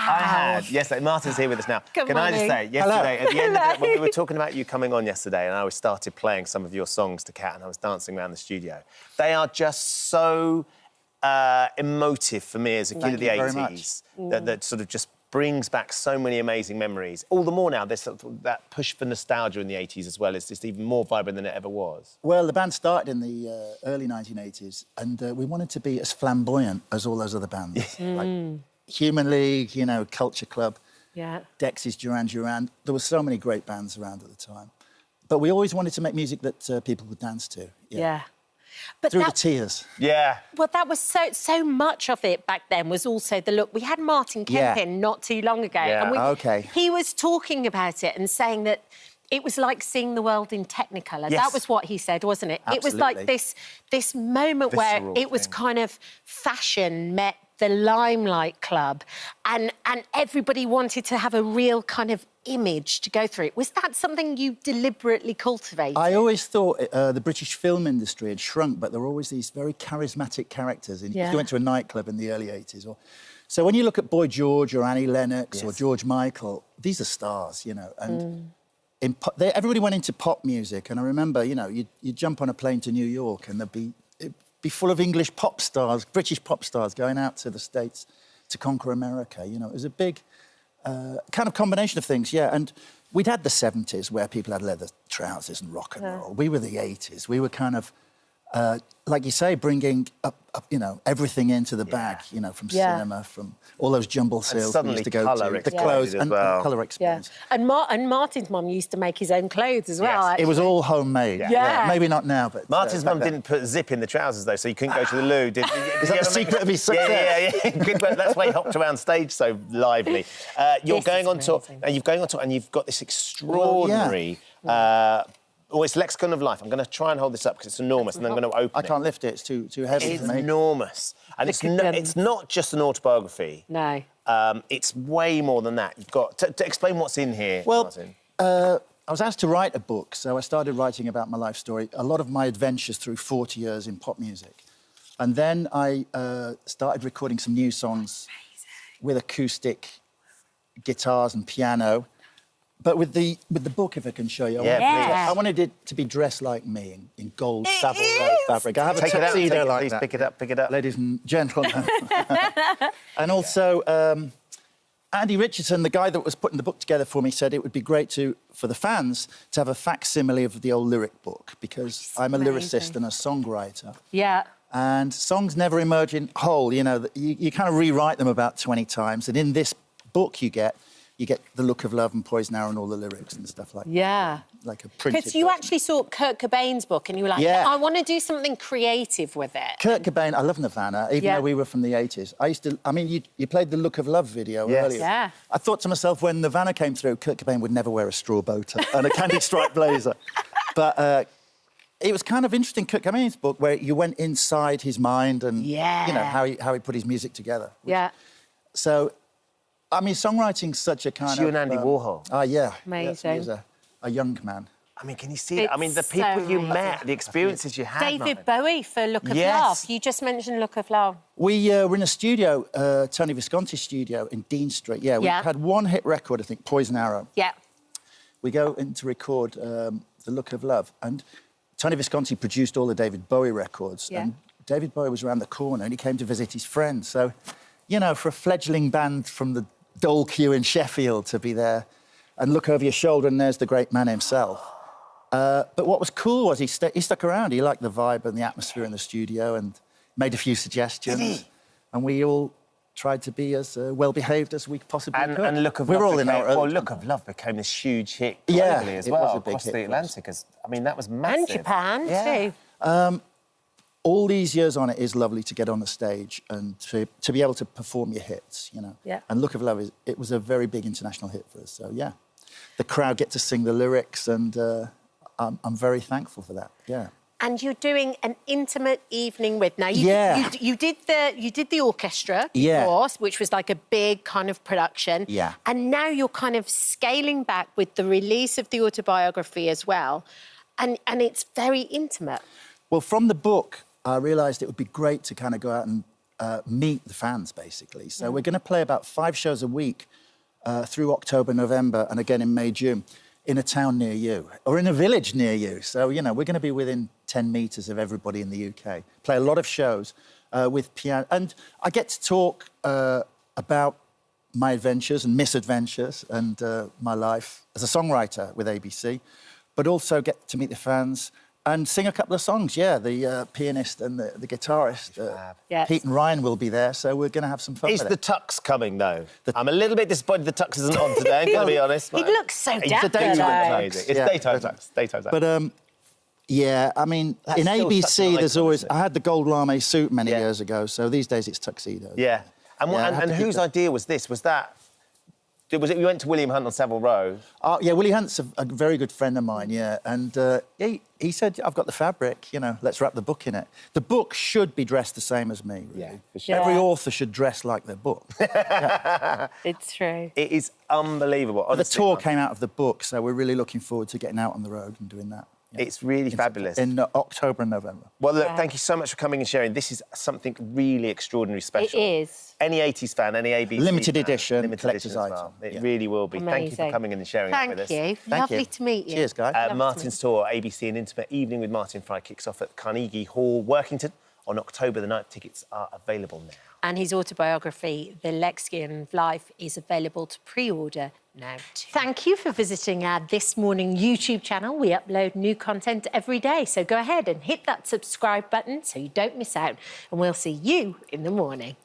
I had. Yes, Martin's here with us now. Can I just say, yesterday, Hello. at the end of it, when we were talking about you coming on yesterday, and I started playing some of your songs to Kat, and I was dancing around the studio. They are just so emotive for me as a kid of the 80s. That sort of just brings back so many amazing memories. All the more now, there's sort of that push for nostalgia in the 80s as well. It's just even more vibrant than it ever was. Well, the band started in the early 1980s, and we wanted to be as flamboyant as all those other bands. Like Human League, you know, Culture Club, Dexys, Duran Duran. There were so many great bands around at the time. But we always wanted to make music that people would dance to. But through the tears. Yeah. Well, that was so much of it back then was also the look. We had Martin Kemp in not too long ago. Yeah. And he was talking about it and saying that it was like seeing the world in Technicolor. Yes. That was what he said, wasn't it? Absolutely. It was like this moment Visceral where it was thing. kind of fashion met the Limelight Club, and everybody wanted to have a real kind of image to go through. Was that something you deliberately cultivated? I always thought the British film industry had shrunk, but there were always these very charismatic characters. If you went to a nightclub in the early 80s. So when you look at Boy George or Annie Lennox or George Michael, these are stars, you know. And everybody went into pop music. And I remember, you know, you'd jump on a plane to New York and it'd be full of English pop stars, British pop stars going out to the States to conquer America. You know, it was a big... kind of combination of things, and we'd had the 70s where people had leather trousers and rock and roll. We were the 80s. We were kind of, like you say, bringing up you know, everything into the bag, you know, from cinema, from all those jumble sales we used to go to, the clothes and colour experience. And Martin's mum used to make his own clothes as well. It was all homemade. Maybe not now, but... Martin's mum didn't put a zip in the trousers, though, so you couldn't go to the loo. Is that the secret of his success? Yeah. That's why he hopped around stage so lively. You're going on tour, and you've got this extraordinary... it's Lexicon of Life. I'm going to try and hold this up because it's enormous, and then I'm going to open it. I can't lift it. It's too heavy for me. It's enormous. And it's not just an autobiography. No. It's way more than that. You've got... To explain what's in here, well, Martin. I was asked to write a book, so I started writing about my life story, a lot of my adventures through 40 years in pop music. And then I started recording some new songs with acoustic guitars and piano. But with the book, if I can show you, I wanted it to be dressed like me in gold Savile fabric. I have a tuxedo like that. Pick it up. Ladies and gentlemen. And also, Andy Richardson, the guy that was putting the book together for me, said it would be great for the fans to have a facsimile of the old lyric book, because I'm a lyricist and a songwriter. Yeah. And songs never emerge in whole, you know. You kind of rewrite them about 20 times, and in this book you get The Look of Love and Poison Arrow and all the lyrics and stuff like that. Yeah. Like a printed Because you version. actually saw Kurt Cobain's book and you were like, I want to do something creative with it. Kurt Cobain, I love Nirvana, even though we were from the 80s. You played the Look of Love video earlier. Yeah. I thought to myself, when Nirvana came through, Kurt Cobain would never wear a straw bow tie and a candy stripe blazer. But it was kind of interesting, Kurt Cobain's book, where you went inside his mind and, you know, how he put his music together. So... I mean, songwriting's such a kind of... You and Andy Warhol. Oh, yeah. Amazing. He was a young man. I mean, can you see that? I mean, the people you met, the experiences you had. David Bowie for Look of Love. You just mentioned Look of Love. We were in a studio, Tony Visconti's studio in Dean Street. We had one hit record, I think, Poison Arrow. Yeah. We go in to record The Look of Love, and Tony Visconti produced all the David Bowie records. Yeah. And David Bowie was around the corner and he came to visit his friend. So, you know, for a fledgling band from the Dole Queue in Sheffield to be there and look over your shoulder and there's the great man himself. But what was cool was he stuck around. He liked the vibe and the atmosphere in the studio and made a few suggestions. Did he? And we all tried to be as well-behaved as we possibly could. And Look of Love Look of Love became this huge hit globally as well, across the Atlantic. I mean, that was massive. And Japan, too. All these years on, it is lovely to get on the stage and to be able to perform your hits, you know. Yeah. And Look of Love, it was a very big international hit for us, so, yeah. The crowd get to sing the lyrics, and I'm very thankful for that, yeah. And you're doing an intimate evening with... Now, you did the orchestra, of course, which was like a big kind of production. Yeah. And now you're kind of scaling back with the release of the autobiography as well. And it's very intimate. Well, from the book, I realised it would be great to kind of go out and meet the fans, basically. So we're going to play about 5 shows a week through October, November, and again in May, June, in a town near you, or in a village near you. So, you know, we're going to be within 10 metres of everybody in the UK. Play a lot of shows with piano. And I get to talk about my adventures and misadventures and my life as a songwriter with ABC, but also get to meet the fans and sing a couple of songs. Yeah, the pianist and the guitarist, Pete and Ryan will be there, so we're going to have some fun. Is the Tux coming, though? I'm a little bit disappointed the Tux isn't on today, I'm going to be honest. He looks so dapper, It's daytime Tux. But, yeah, I mean, in ABC, there's always... I had the gold lame suit many years ago, so these days it's tuxedo. Yeah. And whose idea was this? Was it you went to William Hunt on Savile Row? Yeah, Willie Hunt's a very good friend of mine, yeah. And he said, I've got the fabric, you know, let's wrap the book in it. The book should be dressed the same as me, really. Yeah, for sure. Every author should dress like their book. It's true. It is unbelievable. The tour came out of the book, so we're really looking forward to getting out on the road and doing that. Yeah. It's really fabulous. In October and November. Well, look, thank you so much for coming and sharing. This is something really extraordinary, special. It is. Any 80s fan, any ABC Limited fan, edition, collector's item. Well. It really will be. Amazing. Thank you for coming in and sharing it with us. Thank you. Lovely to meet you. Cheers, guys. Martin's tour, ABC An Intimate Evening with Martin Fry, kicks off at Carnegie Hall, Workington, on October the 9th. Tickets are available now. And his autobiography, The Lexicon of Life, is available to pre-order now too. Thank you for visiting our This Morning YouTube channel. We upload new content every day, so go ahead and hit that subscribe button so you don't miss out, and we'll see you in the morning.